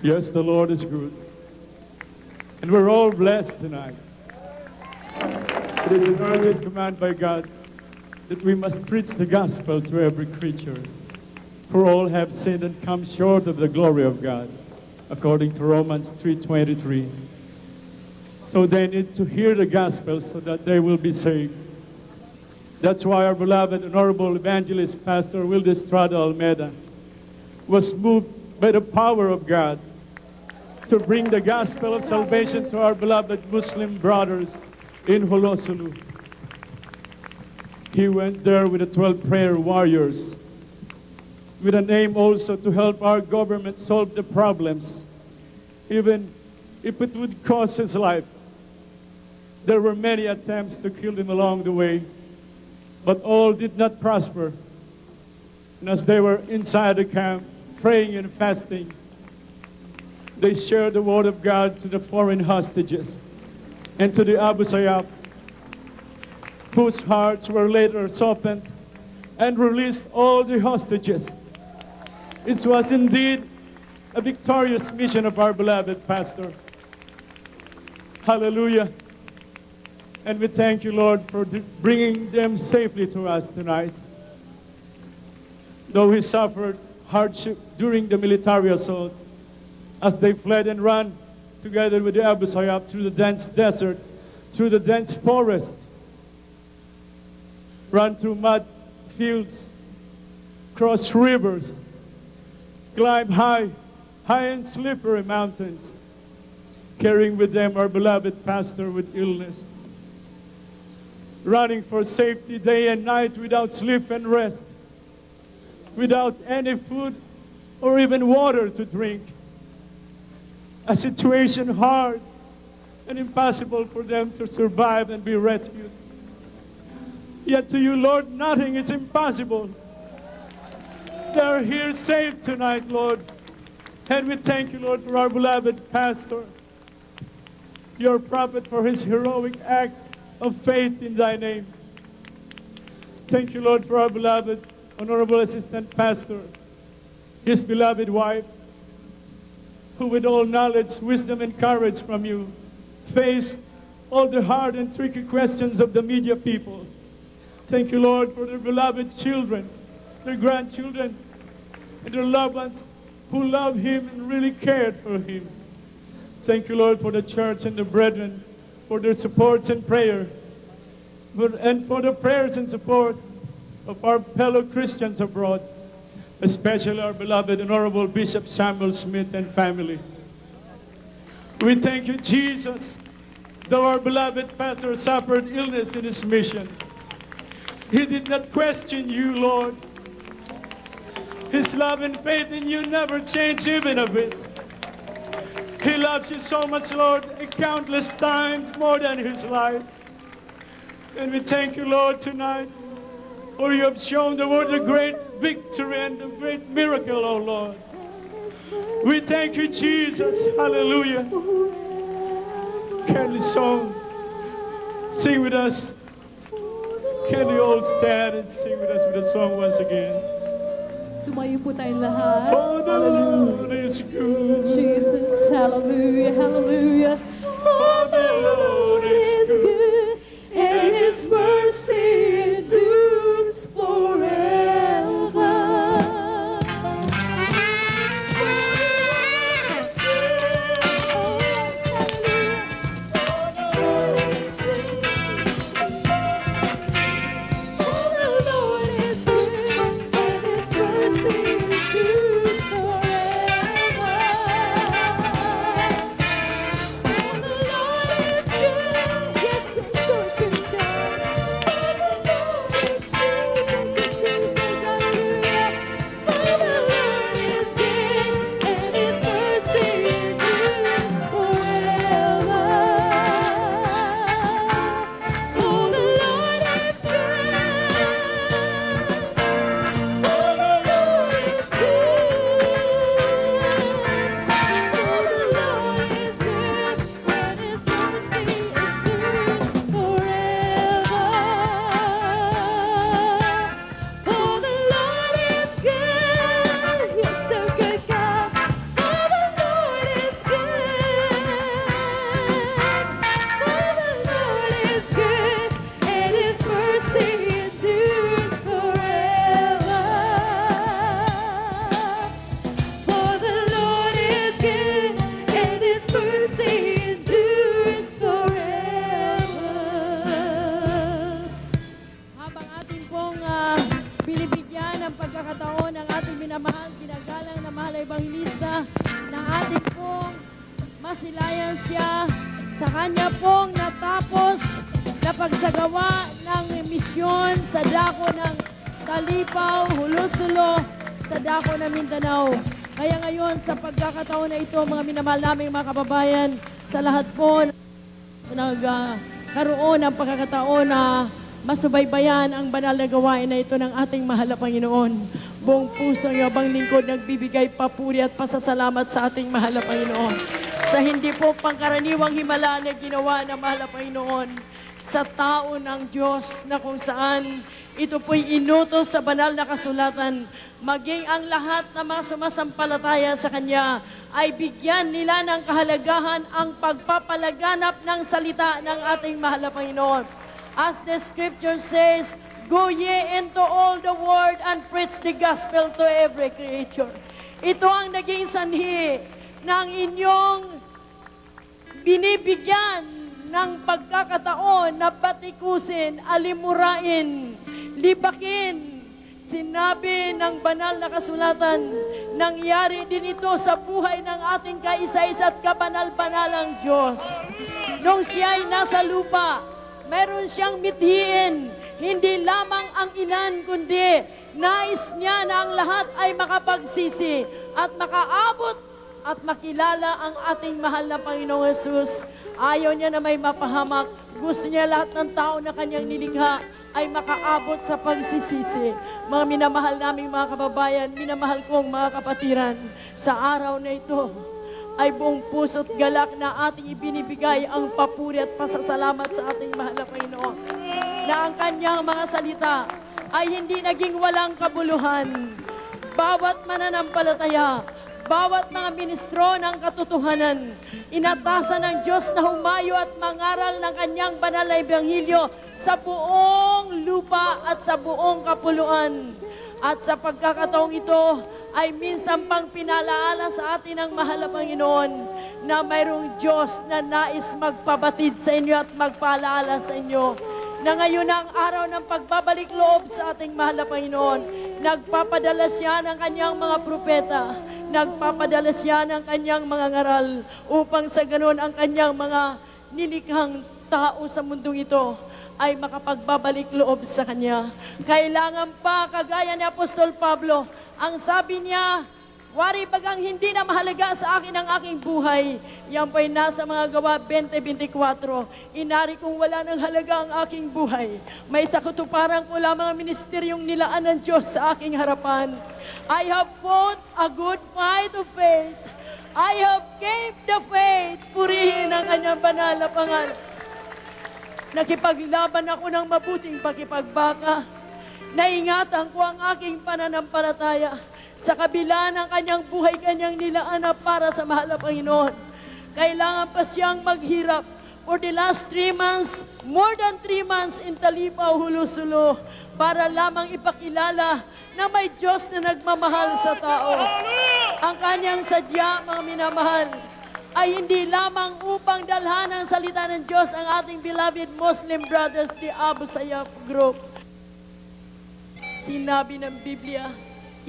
Yes, the Lord is good. And we're all blessed tonight. It is an urgent command by God that we must preach the gospel to every creature. For all have sinned and come short of the glory of God, according to Romans 3:23. So they need to hear the gospel so that they will be saved. That's why our beloved and honorable evangelist, Pastor Wilde Estrada Almeida, was moved by the power of God to bring the gospel of salvation to our beloved Muslim brothers in Holosulu. He went there with the 12 prayer warriors, with an aim also to help our government solve the problems, even if it would cost his life. There were many attempts to kill him along the way, but all did not prosper. And as they were inside the camp, praying and fasting, they shared the word of God to the foreign hostages and to the Abu Sayyaf, whose hearts were later softened and released all the hostages. It was indeed a victorious mission of our beloved pastor. Hallelujah. And we thank you, Lord, for bringing them safely to us tonight. Though he suffered hardship during the military assault, as they fled and ran together with the Abu Sayyaf through the dense desert, through the dense forest, ran through mud fields, crossed rivers, climbed high and slippery mountains, carrying with them our beloved pastor with illness, running for safety day and night without sleep and rest, without any food or even water to drink. A situation hard and impossible for them to survive and be rescued. Yet to you, Lord, nothing is impossible. They are here safe tonight, Lord. And we thank you, Lord, for our beloved pastor, your prophet, for his heroic act of faith in thy name. Thank you, Lord, for our beloved honorable assistant pastor, his beloved wife, who with all knowledge, wisdom, and courage from you, faced all the hard and tricky questions of the media people. Thank you, Lord, for their beloved children, their grandchildren, and their loved ones who love him and really cared for him. Thank you, Lord, for the church and the brethren, for their supports and prayer, and for the prayers and support of our fellow Christians abroad, especially our beloved and honorable Bishop Samuel Smith and family. We thank you, Jesus, though our beloved pastor suffered illness in his mission, he did not question you, Lord. His love and faith in you never changed even a bit. He loves you so much, Lord, countless times more than his life. And we thank you, Lord, tonight, for you have shown the world a great victory and a great miracle, oh Lord. We thank you, Jesus. Hallelujah. Can we sing with us? Can we all stand and sing with us with the song once again? Tumayo po tayong lahat. For the Lord is good. Jesus, hallelujah, hallelujah. For the Lord is good. And his mercy endures forever. For the Lord is good. nasilayan siya sa kanya pong natapos na pagsagawa ng misyon sa dako ng Talipaw, Hulusulo, sa dako ng Mindanao. Kaya ngayon, sa pagkakataon na ito, mga minamahal naming mga kababayan, sa lahat po nagkaroon ng pagkakataon na masubaybayan ang banal na gawain na ito ng ating mahal na Panginoon. Buong puso ng abang lingkod nagbibigay papuri at pasasalamat sa ating mahal na Panginoon. Sa hindi po pangkaraniwang himala na ginawa ng mahal na Panginoon sa tao ng Diyos na kung saan ito po'y inutos sa banal na kasulatan, maging ang lahat ng mga sumasampalataya sa Kanya ay bigyan nila ng kahalagahan ang pagpapalaganap ng salita ng ating mahal na Panginoon. As the scripture says, go ye into all the world and preach the gospel to every creature. Ito ang naging sanhi ng inyong binibigyan ng pagkakataon na patikusin, alimurain, libakin. Sinabi ng banal na kasulatan, nangyari din ito sa buhay ng ating kaisa-isa at kabanal-banalang Diyos. Nung siya'y nasa lupa, meron siyang mithiin, hindi lamang ang ilan, kundi nais niya na ang lahat ay makapagsisi at makaabot at makilala ang ating mahal na Panginoong Jesus. Ayaw niya na may mapahamak. Gusto niya lahat ng tao na kanyang nilikha ay makaabot sa pagsisisi. Mga minamahal naming mga kababayan, minamahal kong mga kapatiran, sa araw na ito, ay buong puso't galak na ating ibinibigay ang papuri at pasasalamat sa ating mahal na Panginoon, na ang kanyang mga salita ay hindi naging walang kabuluhan. Bawat mananampalataya, bawat mga ministro ng katotohanan, inatasan ng Diyos na humayo at mangaral ng kanyang banal na ebanghelyo sa buong lupa at sa buong kapuluan. At sa pagkakataong ito, ay minsan pang pinalaala sa atin ng mahal na Panginoon na mayroong Diyos na nais magpabatid sa inyo at magpaalala sa inyo na ngayon ang araw ng pagbabalik loob sa ating mahal na Panginoon. Nagpapadala siya ng kanyang mga propeta, nagpapadala siya ng kanyang mga ngaral upang sa ganon ang kanyang mga nilikhang tao sa mundong ito ay makapagbabalik loob sa Kanya. Kailangan pa, kagaya ni Apostol Pablo, ang sabi niya, wari bagang hindi na mahalaga sa akin ang aking buhay. Yan po'y nasa mga gawa 20:24. Inari kong wala ng halaga ang aking buhay. May sakutuparan ko lamang ang ministeryong nilaan ng Diyos sa aking harapan. I have fought a good fight of faith. I have kept the faith. Purihin ang kanyang banal na pangalan. Nakipaglaban ako ng mabuting pakipagbaka. Naingatan ko ang aking pananampalataya. Sa kabila ng kanyang buhay, kanyang nilaan para sa mahal na Panginoon. Kailangan pa siyang maghirap for the last 3 months, more than 3 months in Talipaw, Hulusulo, para lamang ipakilala na may Diyos na nagmamahal sa tao. Ang kanyang sadya, mga minamahal, ay hindi lamang upang dalhan ang salita ng Diyos ang ating beloved Muslim brothers, the Abu Sayyaf group. Sinabi ng Biblia,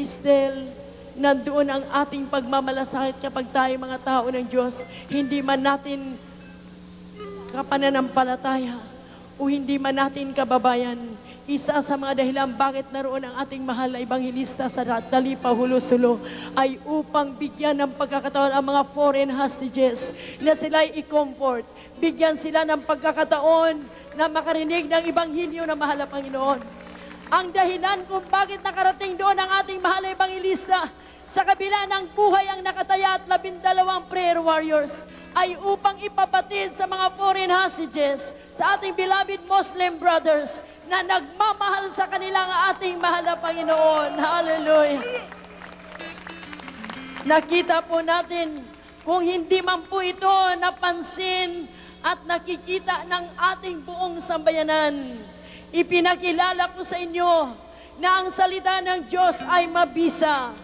still, nandoon ang ating pagmamalasakit kapag tayo mga tao ng Diyos, hindi man natin kapananampalataya o hindi man natin kababayan. Isa sa mga dahilan bakit naroon ang ating mahal na ebanghelista sa Talipaw, Hulusulo ay upang bigyan ng pagkakataon ang mga foreign hostages na sila'y i-comfort. Bigyan sila ng pagkakataon na makarinig ng ebanghelyo na mahal na Panginoon. Ang dahilan kung bakit nakarating doon ang ating mahal na ebanghelista sa kabila ng buhay ang nakataya at 12 prayer warriors ay upang ipabatid sa mga foreign hostages, sa ating beloved Muslim brothers na nagmamahal sa kanilang ating mahal na Panginoon. Hallelujah! Nakita po natin kung hindi man po ito napansin at nakikita ng ating buong sambayanan. Ipinakilala ko sa inyo na ang salita ng Diyos ay mabisa.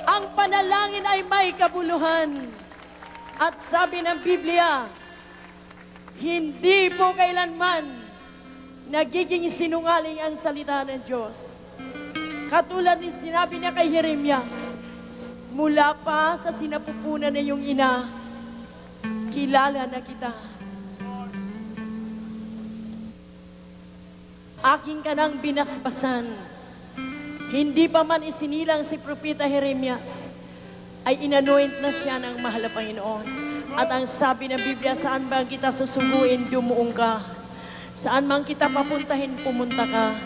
Ang panalangin ay may kabuluhan. At sabi ng Biblia, hindi po kailanman nagiging sinungaling ang salita ng Diyos. Katulad ni sinabi niya kay Jeremias, mula pa sa sinapupunan na iyong ina, kilala na kita. Aking ka nang binasbasan. Hindi pa man isinilang si Propeta Jeremias, ay inanoint na siya ng mahal na Panginoon. At ang sabi ng Biblia, saan ba kita susuguin, dumuong ka. Saan man kita papuntahin, pumunta ka.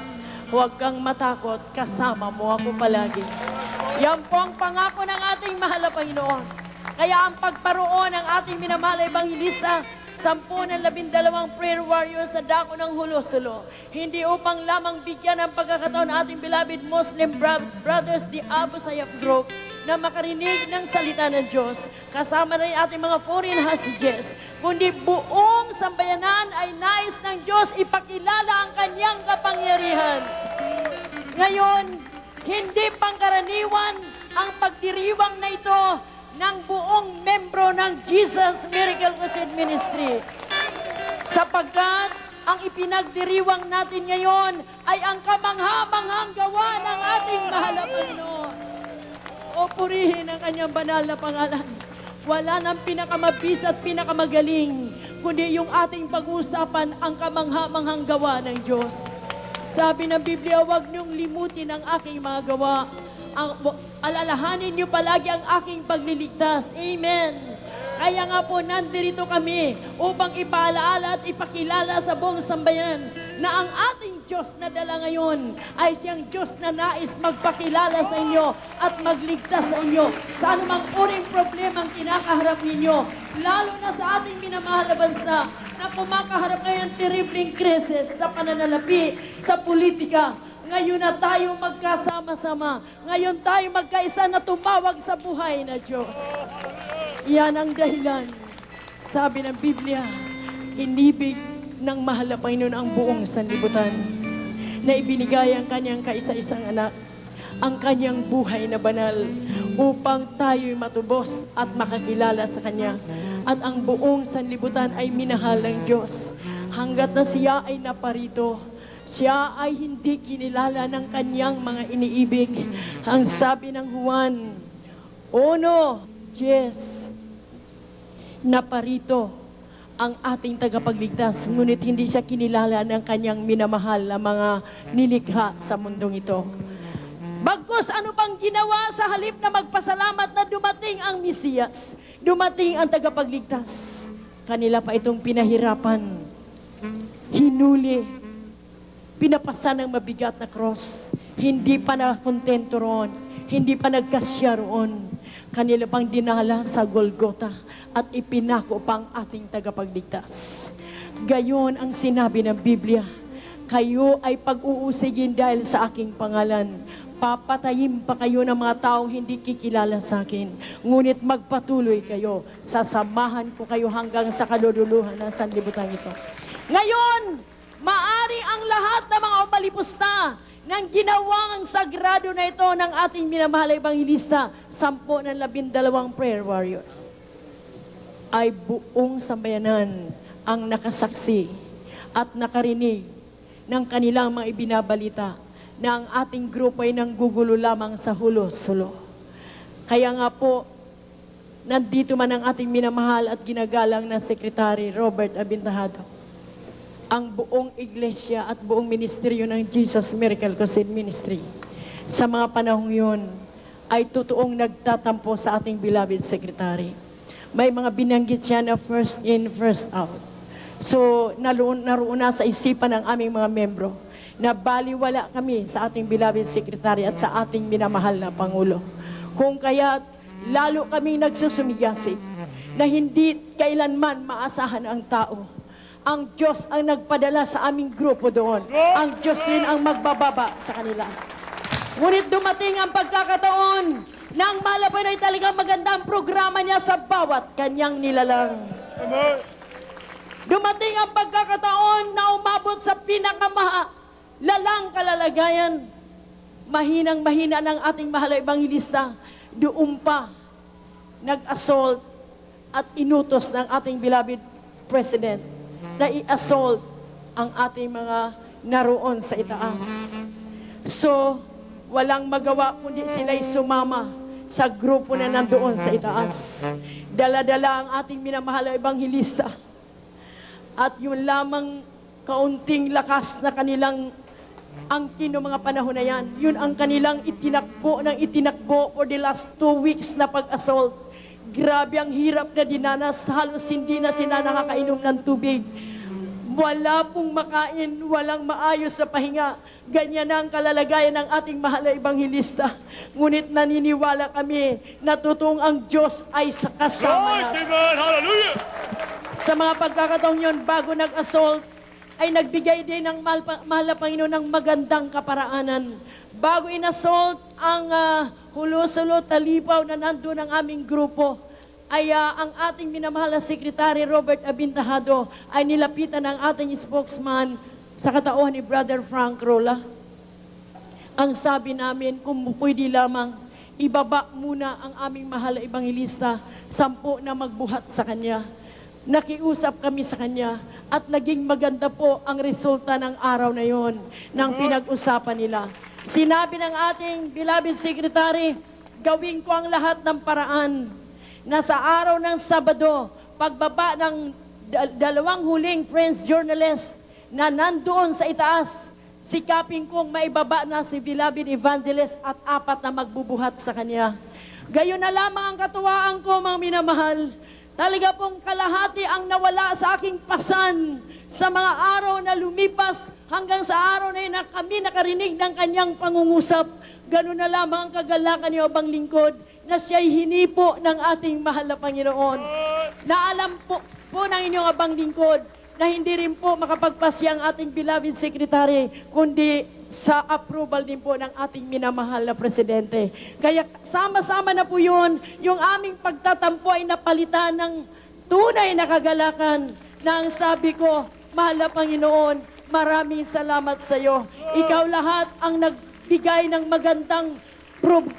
Huwag kang matakot, kasama mo ako palagi. Yan po ang pangako ng ating mahal na Panginoon. Kaya ang pagparoon ng ating minamahal na Ebanghilista, 10 ng 12 prayer warriors sa dako ng Hulo-Sulo. Hindi upang lamang bigyan ng pagkakataon ating beloved Muslim brothers, the Abu Sayyaf Group, na makarinig ng salita ng Diyos, kasama rin ating mga foreign hostages, kundi buong sambayanan ay nais ng Diyos ipakilala ang kanyang kapangyarihan. Ngayon, hindi pangkaraniwan ang pagdiriwang na ito ng buong membro ng Jesus Miracle Crusade Ministry. Sapagkat ang ipinagdiriwang natin ngayon ay ang kamangha-manghang gawa ng ating mahal na Panginoon. O purihin ang kanyang banal na pangalan. Wala nang pinakamabis at pinakamagaling, kundi yung ating pag-uusapan ang kamangha-manghang gawa ng Diyos. Sabi ng Biblia, huwag niyong limutin ang aking mga gawa. Alalahanin niyo palagi ang aking pagliligtas. Amen. Kaya nga po, nandirito kami upang ipaalaala at ipakilala sa buong sambayanan na ang ating Diyos na dala ngayon ay siyang Diyos na nais magpakilala sa inyo at magligtas sa inyo sa anumang uring problema ang kinakaharap ninyo. Lalo na sa ating minamahal na bansa na kumakaharap ngayon terribling krisis sa pananalapi, sa politika. Ngayon na tayo magkasama-sama. Ngayon tayo magkaisa na tumawag sa buhay na Diyos. Yan ang dahilan. Sabi ng Biblia, inibig ng mahal na Panginoon ang buong sanlibutan na ibinigay ang kanyang kaisa-isang anak, ang kanyang buhay na banal upang tayo'y matubos at makakilala sa Kanya. At ang buong sanlibutan ay minahal ng Diyos. Hanggat na siya ay naparito, siya ay hindi kinilala ng kanyang mga iniibig. Ang sabi ng Juan 1:10, naparito ang ating tagapagligtas, ngunit hindi siya kinilala ng kanyang minamahal na mga nilikha sa mundong ito. Bagkus ano pang ginawa sa halip na magpasalamat na dumating ang Mesiyas, dumating ang tagapagligtas, kanila pa itong pinahirapan, hinuli, pinapasan ng mabigat na cross, hindi pa nakontento roon, hindi pa nagkasya roon, kanila pang dinala sa Golgota at ipinako pang ating tagapagligtas. Gayon ang sinabi ng Biblia, kayo ay pag-uusigin dahil sa aking pangalan. Papatayin pa kayo ng mga taong hindi kikilala sa akin. Ngunit magpatuloy kayo. Sasamahan ko kayo hanggang sa kalululuhan ng sanlibutan ito. Ngayon, maari ang lahat ng mga umalipusta ng ginawang sagrado na ito ng ating minamahal na Ebanghilista, 10 ng 12 prayer warriors, ay buong sambayanan ang nakasaksi at nakarinig ng kanilang mga ibinabalita na ang ating grupo ay nanggugulo lamang sa Hulo-Sulo. Kaya nga po, nandito man ang ating minamahal at ginagalang na Secretary Robert Abintahado. Ang buong iglesia at buong ministeryo ng Jesus Miracle Crusade Ministry sa mga panahong yun ay totoong nagtatampo sa ating beloved Secretary. May mga binanggit siya na first in, first out. So, naroon na sa isipan ng aming mga membro na baliwala kami sa ating beloved Secretary at sa ating minamahal na Pangulo. Kung kaya lalo kaming nagsusumigasig na hindi kailanman maasahan ang tao. Ang Diyos ang nagpadala sa aming grupo doon. Ang Diyos rin ang magbababa sa kanila. Ngunit dumating ang pagkakataon na ang Malapay ay talagang magandang programa niya sa bawat kanyang nilalang. Dumating ang pagkakataon na umabot sa lalang kalalagayan. Mahinang-mahina ng ating mahal na Ebanghilista. Doon pa, nag-assault at inutos ng ating beloved President na i-assault ang ating mga naroon sa itaas. So, walang magawa kundi sila'y sumama sa grupo na nandoon sa itaas. Dala-dala ang ating minamahal na ebanghilista. At yun lamang kaunting lakas na kanilang angkin ng mga panahon na yan. Yun ang kanilang itinakbo for the last 2 weeks na pag-assault. Grabe ang hirap na dinanas, halos hindi na sila nakakainom ng tubig. Wala pong makain, walang maayos sa pahinga. Ganyan na ang kalalagayan ng ating mahal na ebanghilista. Ngunit naniniwala kami na totoong ang Diyos ay sa kasama natin. Amen. Hallelujah. Sa mga pagkakataong yun, bago nag-assault, ay nagbigay din ng mahal na Panginoon ng magandang kaparaanan. Bago in-assault ang Hulo-Sulo, Talipaw na nandun ang aming grupo, ay ang ating minamahal na Secretary Robert Abintahado ay nilapitan ng ating spokesman sa katauhan ni Brother Frank Rolla. Ang sabi namin, kung pwede lamang, ibaba muna ang aming mahal na ebanghilista, 10 na magbuhat sa kanya. Nakiusap kami sa kanya at naging maganda po ang resulta ng araw na yon ng pinag-usapan nila. Sinabi ng ating beloved Secretary, gawin ko ang lahat ng paraan na sa araw ng Sabado, pagbaba ng 2 huling Friends journalist na nandoon sa itaas, sikapin kong maibaba na si beloved Evangelist at 4 na magbubuhat sa kanya. Gayon na lamang ang katuwaan ko, mga minamahal. Talaga pong kalahati ang nawala sa aking pasan sa mga araw na lumipas hanggang sa araw na yun na kami nakarinig ng kanyang pangungusap. Ganun na lamang ang kagalakan niyo, abang lingkod, na siya'y hinipo ng ating mahal na Panginoon. Naalam po ng inyong abang lingkod na hindi rin po makapagpasya ang ating beloved Secretary, kundi sa approval din po ng ating minamahal na Presidente. Kaya sama-sama na po yun, yung aming pagtatampo ay napalitan ng tunay na kagalakan na ang sabi ko, mahal na Panginoon, maraming salamat sa iyo. Ikaw lahat ang nagbigay ng magandang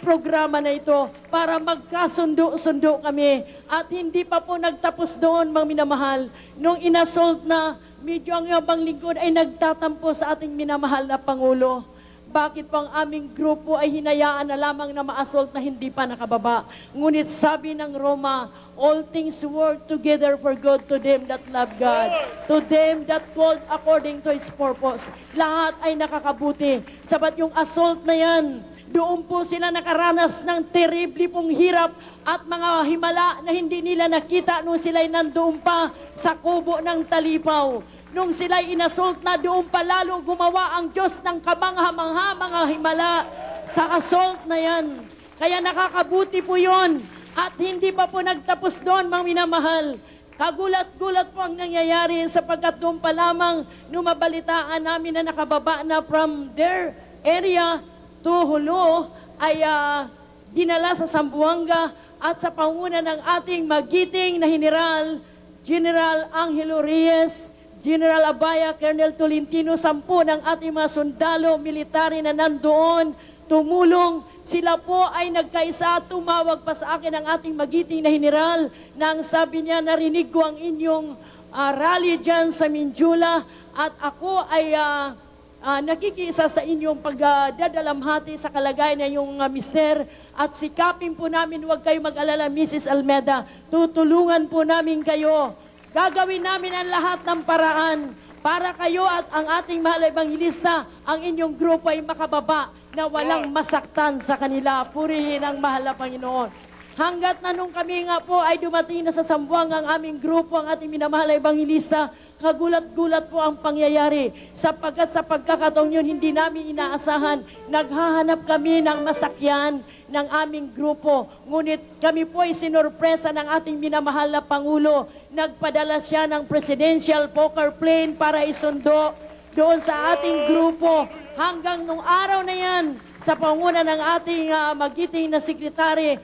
programa na ito para magkasundo-sundo kami. At hindi pa po nagtapos doon, mga minamahal. Nung inassault na, medyo ang abang lingkod ay nagtatampo sa ating minamahal na Pangulo. Bakit po ang aming grupo ay hinayaan na lamang na ma-assault na hindi pa nakababa? Ngunit sabi ng Roma, all things work together for good to them that love God, to them that called according to His purpose. Lahat ay nakakabuti. Sabat yung assault na yan, doon po sila nakaranas ng terrible pong hirap at mga himala na hindi nila nakita nung sila'y nandoon pa sa kubo ng Talipaw. Nung sila'y inassault na, doon pa lalo gumawa ang Diyos ng kamangha-mangha mga himala sa assault na yan. Kaya nakakabuti po yon. At hindi pa po nagtapos doon, mga minamahal. Kagulat-gulat po ang nangyayari sapagkat doon pa lamang numabalitaan namin na nakababa na from their area to Hulo ay dinala sa Zamboanga at sa panguna ng ating magiting na General Angelo Reyes, General Abaya, Colonel Tolentino, 10 ng ating mga sundalo, military na nandoon, tumulong. Sila po ay nagkaisa, tumawag pa sa akin ang ating magiting na general na ang sabi niya, narinig ko ang inyong rally dyan sa Minjula at ako ay nakikiisa sa inyong pagdadalamhati sa kalagayan na yung mister at sikapin po namin, huwag kayo mag-alala, Mrs. Almeda, tutulungan po namin kayo. Gagawin namin ang lahat ng paraan para kayo at ang ating mahal na ebanghilista, ang inyong grupo ay makababa na walang masaktan sa kanila. Purihin ang mahal na Panginoon. Hanggat na nung kami nga po ay dumating na sa Zamboanga ang aming grupo, ang ating minamahal na ebanghilista, kagulat-gulat po ang pangyayari. Sapagkat sa pagkakataong yun, hindi namin inaasahan, naghahanap kami ng masakyan ng aming grupo. Ngunit kami po ay sinurpresa ng ating minamahal na Pangulo. Nagpadala siya ng presidential poker plane para isundo doon sa ating grupo. Hanggang nung araw na yan, sa panguna ng ating magiting na Secretary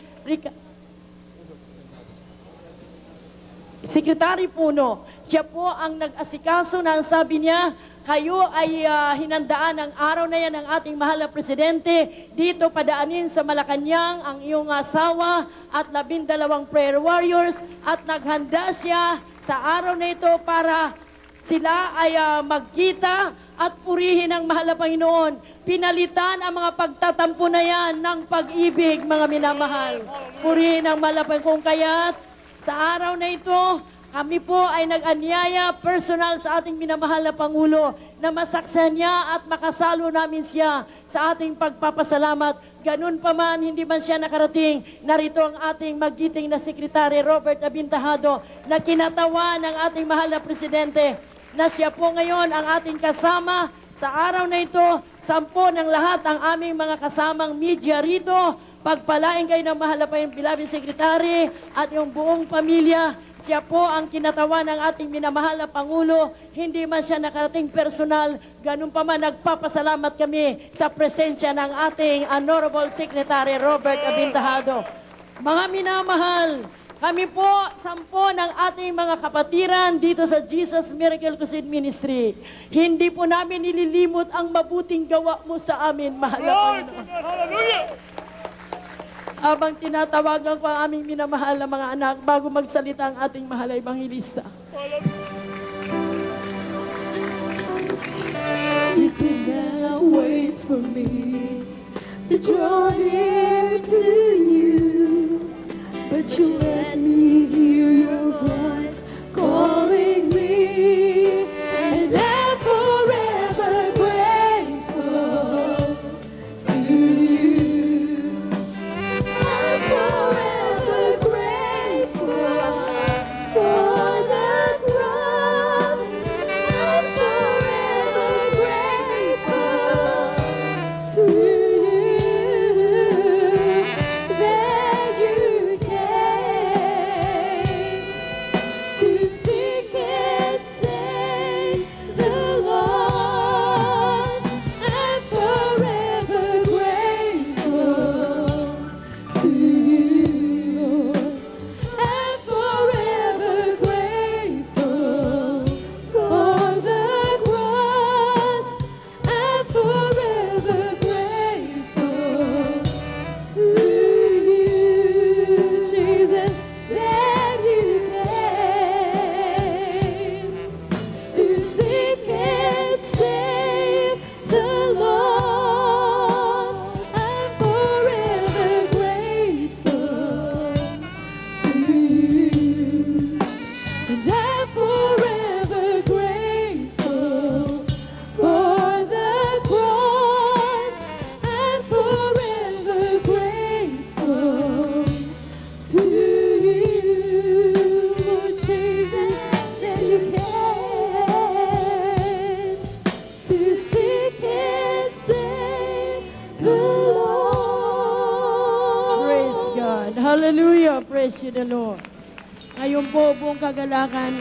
Puno, siya po ang nag-asikaso na ang sabi niya, kayo ay hinandaan ng araw na yan ng ating mahal na Presidente, dito padaanin sa Malacanang ang iyong asawa at 12 prayer warriors at naghanda siya sa araw na ito para sila ay magkita at purihin ang mahal na Panginoon. Pinalitan ang mga pagtatampo na yan ng pag-ibig, mga minamahal. Purihin ang mahal na Panginoon. Kung kaya't sa araw na ito, kami po ay nag-anyaya personal sa ating minamahal na Pangulo na masaksan niya at makasalo namin siya sa ating pagpapasalamat. Ganun pa man, hindi man siya nakarating, narito ang ating magiting na Sekretary Robert Abintahado na kinatawa ng ating mahal na Presidente na siya po ngayon ang ating kasama sa araw na ito. 10 ng lahat ang aming mga kasamang media rito. Pagpalain kayo ng mahal na beloved Secretary at yung buong pamilya. Siya po ang kinatawan ng ating minamahal na Pangulo. Hindi man siya nakarating personal, ganun pa man nagpapasalamat kami sa presensya ng ating Honorable Secretary Robert Abintahado. Mga minamahal, kami po 10 ng ating mga kapatiran dito sa Jesus Miracle Crusade Ministry. Hindi po namin nililimot ang mabuting gawa mo sa amin, mahal na Panginoon. Habang tinatawagan ko ang aming minamahal na mga anak bago magsalita ang ating mahal na Ebanghilista. You did not wait for me to draw near to you, but you let me hear your voice calling me, and I'm forever grateful to you. I'm forever grateful for the cross. I'm forever grateful to you that you came to seek and save the lost. I'm forever grateful to you. I'm forever grateful for the cross. I'm forever grateful to you, Jesus, that you came to seek and save the lost. I'm forever grateful to you, and I'm forever grateful for the cross. I'm forever grateful to you, Lord Jesus, that you came to seek and save the lost. Praise God. Hallelujah. Praise you the Lord. Ngayon po, buong kagalakan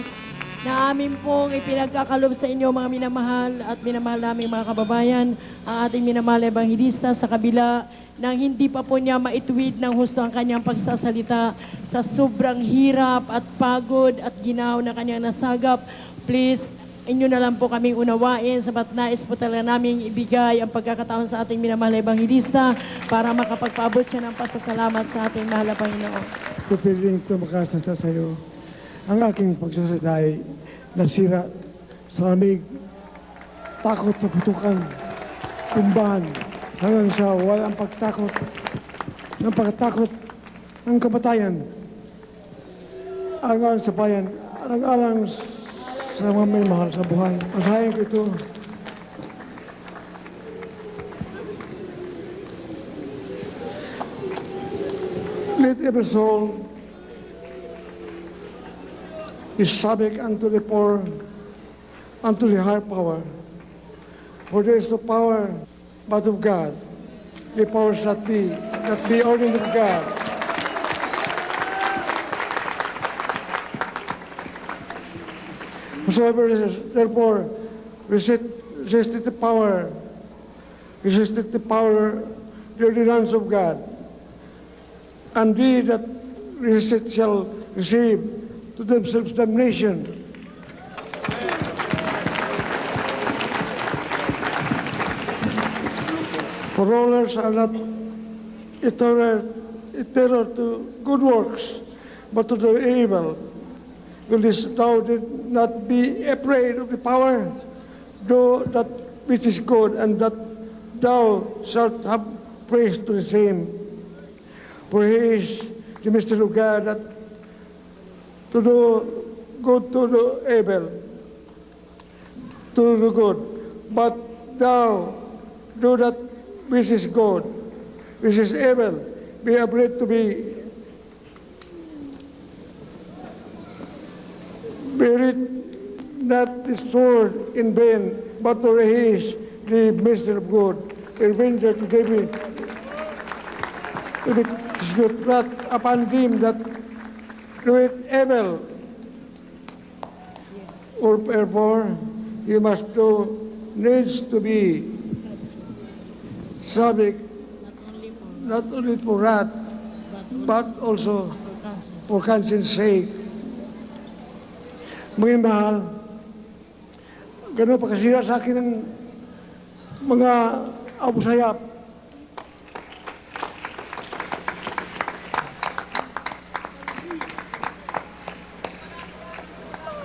na amin pong ipinagkakalob sa inyo, mga minamahal at minamahal naming mga kababayan, ang ating minamahal na Ebanghilista sa kabila nang hindi pa po niya maituwid ng husto ang kanyang pagsasalita sa sobrang hirap at pagod at ginaw na kanyang nasagap. Please, inyo na lang po kaming unawain, sapat nais po talaga naming ibigay ang pagkakataon sa ating minamahal na Ebanghilista para makapagpaabot siya ng pasasalamat sa ating mahal na Panginoon. Kupiling tumakasasta sa iyo. Ang aking pagsasalita ay nasira sa lamig, takot sa putukan, kumbahan, hanggang sa walang pagtakot, ng pagtakot ng kamatayan. Alang sa bayan, alang sa mga may mahal sa buhay. Masahin ko ito. Let every soul is subject unto the poor, unto the higher power. For there is no power but of God. The powers that be ordained of God. Whosoever therefore resisted the power, the ordinance of God, and they that resist shall receive to themselves damnation. For rulers are not a terror to good works, but to the evil. Will this thou did not be afraid of the power, though that which is good, and that thou shalt have praise to the same. For he is the mystery of God, that to do good to the evil, to do good. But thou do that which is good, which is evil, be afraid to be buried not the sword in vain, but for he is the mystery of God. Avenger to David, to execute wrath upon them that do it evil. Or therefore, you must do needs to be subject not only for wrath, but also for conscience sake. Mga mahal, gano'n pagkasira sa akin ng mga Abu Sayyaf.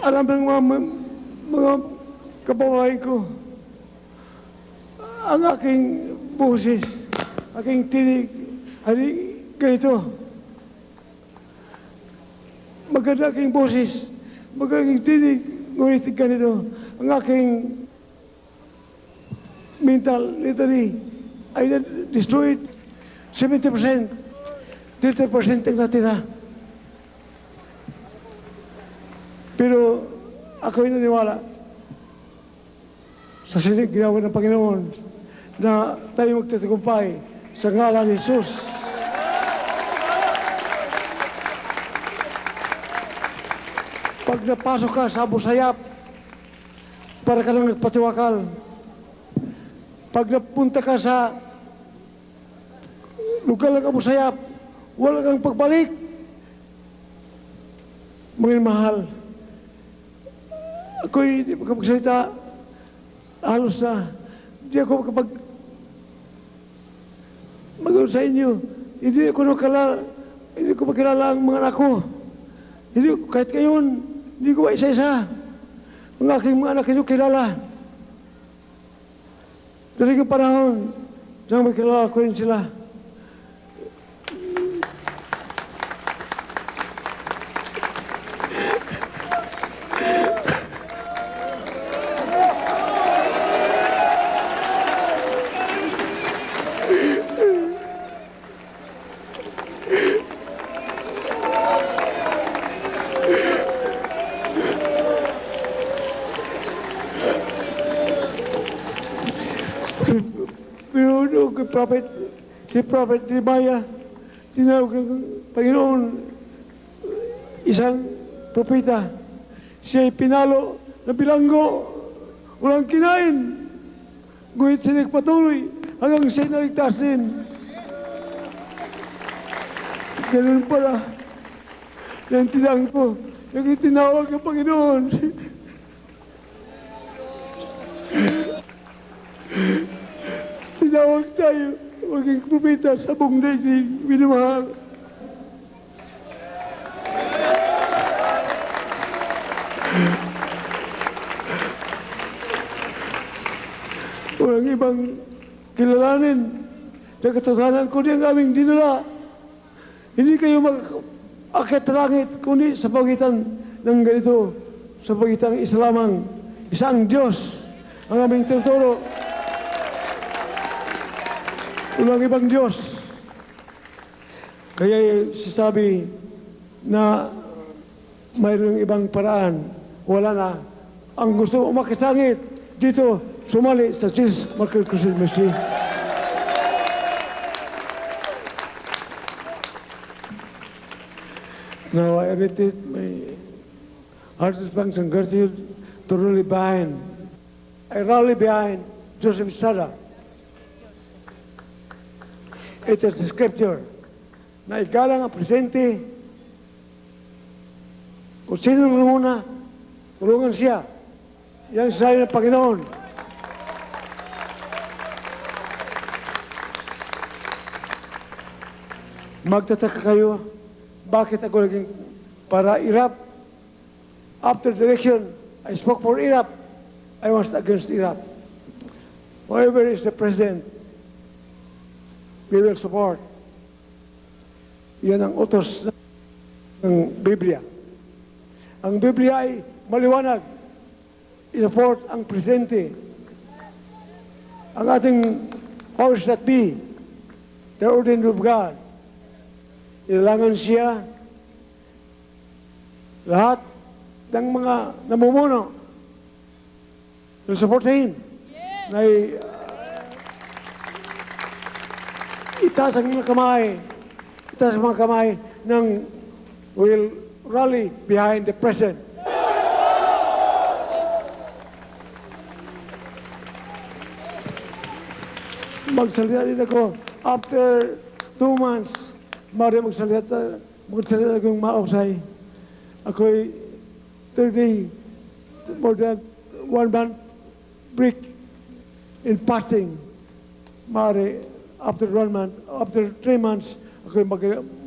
Alam ng mga kababayan ko, ang aking boses, aking tinig, ay ganito. Maganda aking boses, maganda aking tinig, ngunit ganito. Ang aking mental literally ay destroyed 70%. 30% ang natira. Pero ako'y naniwala sa sinig ginawa ng Panginoon na tayo magtatagumpay sa ngalan ni Jesus. Pag napasok ka sa Abu Sayyaf, para ka lang nagpatiwakal. Pag napunta ka sa lugar ng Abu Sayyaf, wala kang pagbalik. Mga mahal, ako'y di magkapagsalita, halos na, di ako magano sa inyo. Hindi ko makilala ang mga anak ko. Kahit ngayon, hindi ko isa-isa. Ang aking mga anak hindi ko kilala. Dari yung panahon, nang may kilala ko rin sila. Pero si Prophet Jeremiah, tinawag ng Panginoon, isang propeta, siya'y pinalo ng bilanggo, walang kinain. Ngunit siya nagpatuloy hanggang siya'y naligtas din. Ganun pala, yung tinang ko, yung itinawag ng Panginoon. Tinawag tayo, maging propeta sa buong daigdig, minamahal. Walang ibang kilalanin na katotohanan kundi ang aming dinala. Hindi kayo mag-akit langit kundi sa pagitan ng ganito, sa pagitan ng isa lamang, isang Diyos ang aming tinuturo. Walang ibang Diyos. Kaya sasabi na mayroong ibang paraan, wala na. Ang gusto umakit sa langit, dito, sumali sa Jesus Market Crusade Ministry. Now I repeat my heart's thanks and gratitude to rally behind. I rally behind Joseph Estrada. It is the scripture na igalang ang presente. Kung sino nanguna, tulungan siya. Yan sa ng Panginoon. Magtataka kayo, bakit ako naging para Iraq? After the election, I spoke for Iraq. I was against Iraq. whoever is the president, we will support. Yan ang utos ng Biblia. Ang Biblia ay maliwanag. I-support ang presidente. Ang ating powers that be, the ordained of God. Ilangan siya lahat ng mga namumuno to support him. Na itaas ang mga kamay, itaas ang mga kamay ng will rally behind the president. Magsalita din ako. After 2 months, magsalita akong mausay. Ako'y 30, more than 1 month break in fasting. After 1 month, after 3 months, ako'y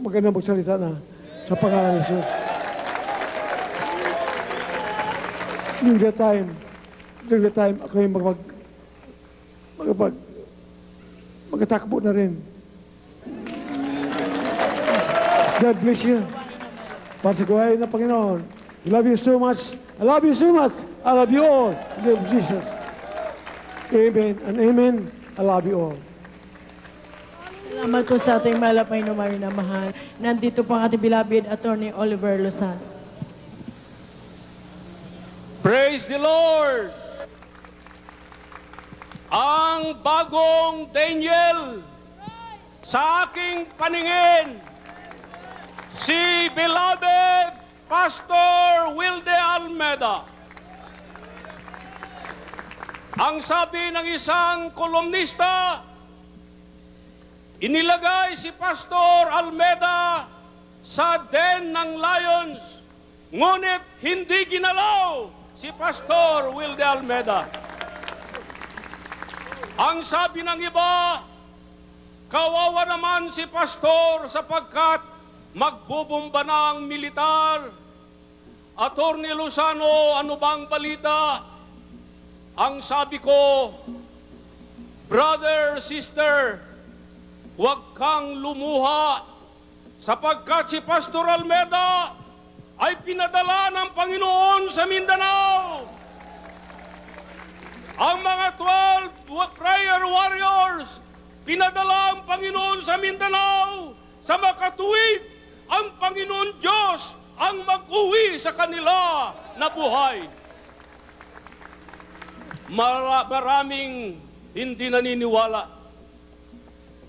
maganda magsalita na sa pangalan ni Jesus. During that time, ako'y magtatakbo na rin. God bless you. Para sa gawain ng Panginoon. I love you so much. I love you so much. I love you all. In the name of Jesus. Amen and amen. I love you all. Salamat po sa ating malapay na mahal. Nandito po ang ating beloved Attorney Oliver Lozano. Praise the Lord! Ang bagong Daniel sa aking paningin, si beloved Pastor Wilde Almeda. Ang sabi ng isang kolumnista, inilagay si Pastor Almeda sa den ng lions, ngunit hindi ginalaw si Pastor Wilde Almeda. Ang sabi ng iba, kawawa naman si Pastor sapagkat magbubumba na ang militar. Attorney Lozano, ano bang balita? Ang sabi ko, brother, sister, huwag kang lumuha sapagkat si Pastor Almeda ay pinadala ng Panginoon sa Mindanao. Ang mga 12 prayer warriors, pinadala ang Panginoon sa Mindanao. Sa makatuwid, ang Panginoon Diyos ang mag-uwi sa kanila na buhay. Maraming hindi naniniwala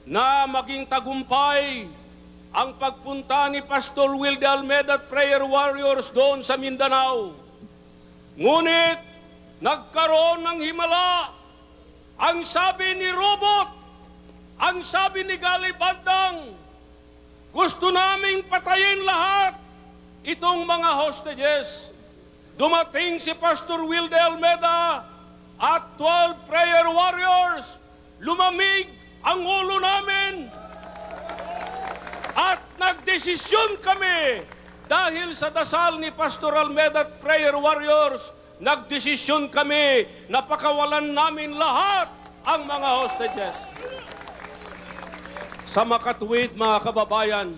na maging tagumpay ang pagpunta ni Pastor Wilde Almeda at prayer warriors doon sa Mindanao. Ngunit, nagkaroon ng himala. Ang sabi ni Robot, ang sabi ni Gali Bandang, gusto naming patayin lahat itong mga hostages. Dumating si Pastor Wilde Almeda at 12 prayer warriors. Lumamig ang ulo namin at nagdesisyon kami dahil sa dasal ni Pastor Almeda at prayer warriors. Nagdesisyon kami na pakawalan namin lahat ang mga hostages. Sa makatuwid, mga kababayan,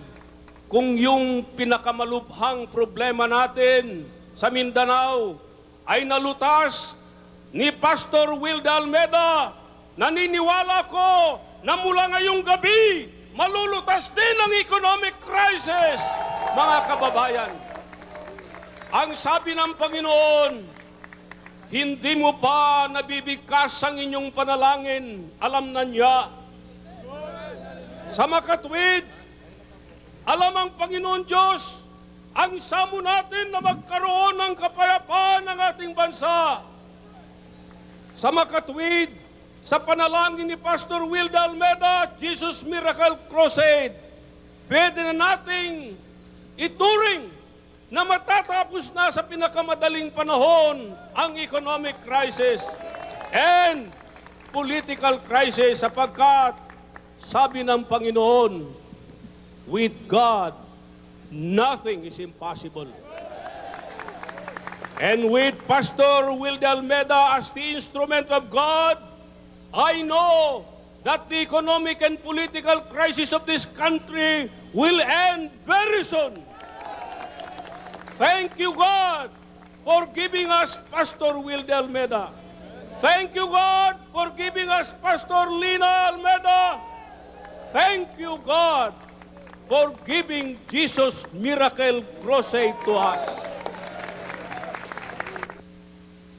kung yung pinakamalubhang problema natin sa Mindanao ay nalutas ni Pastor Wilde Almeda, naniniwala ko na mula ngayong gabi, malulutas din ang economic crisis, mga kababayan. Ang sabi ng Panginoon, hindi mo pa nabibigkas ang inyong panalangin, alam na niya. Sa makatwid, alam ang Panginoon Diyos, ang samo natin na magkaroon ng kapayapaan ng ating bansa. Sa makatwid, sa panalangin ni Pastor Wilde Almeda, Jesus Miracle Crusade, pwede na nating ituring na matatapos na sa pinakamadaling panahon ang economic crisis and political crisis sapagkat sabi ng Panginoon, with God, nothing is impossible. And with Pastor Wilde Almeda as the instrument of God, I know that the economic and political crisis of this country will end very soon. Thank you, God, for giving us Pastor Wilde Almeida. Thank you, God, for giving us Pastor Lina Almeida. Thank you, God, for giving Jesus Miracle Crusade to us.